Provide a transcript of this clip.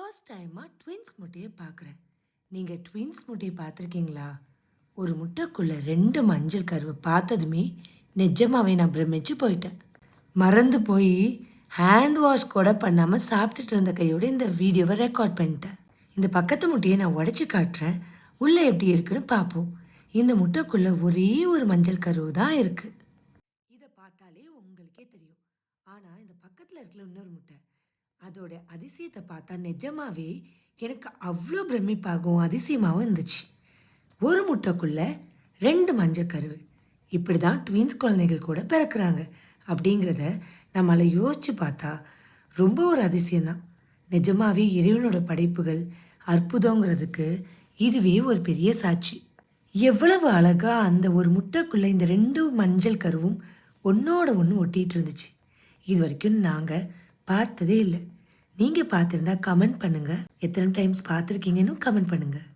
First டைமாக twins முட்டையை பார்க்குறேன். நீங்கள் ட்வின்ஸ் முட்டையை பார்த்துருக்கீங்களா? ஒரு முட்டைக்குள்ளே 2 மஞ்சள் கருவை பார்த்ததுமே நிஜமாவே நான் பிரமிச்சு போயிட்டேன். மறந்து போய் ஹேண்ட் வாஷ் கூட பண்ணாமல் சாப்பிட்டுட்டு இருந்த கையோட இந்த வீடியோவை ரெக்கார்ட் பண்ணிட்டேன். இந்த பக்கத்து முட்டையை நான் உடச்சி காட்டுறேன். உள்ளே எப்படி இருக்குன்னு பார்ப்போம். இந்த முட்டைக்குள்ளே ஒரே ஒரு மஞ்சள் கருவு தான் இருக்குது. இதை பார்த்தாலே உங்களுக்கே தெரியும். ஆனால் இந்த பக்கத்தில் இருக்கிற இன்னொரு முட்டை, அதோட அதிசயத்தை பார்த்தா நிஜமாவே எனக்கு அவ்வளோ பிரமிப்பாகவும் அதிசயமாகவும் இருந்துச்சு. ஒரு முட்டைக்குள்ள 2 மஞ்சள் கருவு. இப்படி தான் ட்வின்ஸ் குழந்தைகள் கூட பிறக்கிறாங்க அப்படிங்கிறத நம்மளை யோசித்து பார்த்தா ரொம்ப ஒரு அதிசயம்தான். நிஜமாவே இறைவனோட படைப்புகள் அற்புதங்கிறதுக்கு இதுவே ஒரு பெரிய சாட்சி. எவ்வளவு அழகாக அந்த ஒரு முட்டைக்குள்ளே இந்த 2 மஞ்சள் கருவும் ஒன்றோட ஒன்று ஒட்டிகிட்டு இருந்துச்சு. இது வரைக்கும் நாங்கள் பார்த்ததே இல்லை. நீங்கள் பார்த்துருந்தா கமெண்ட் பண்ணுங்கள். எத்தனை டைம்ஸ் பார்த்துருக்கீங்கன்னு கமெண்ட் பண்ணுங்கள்.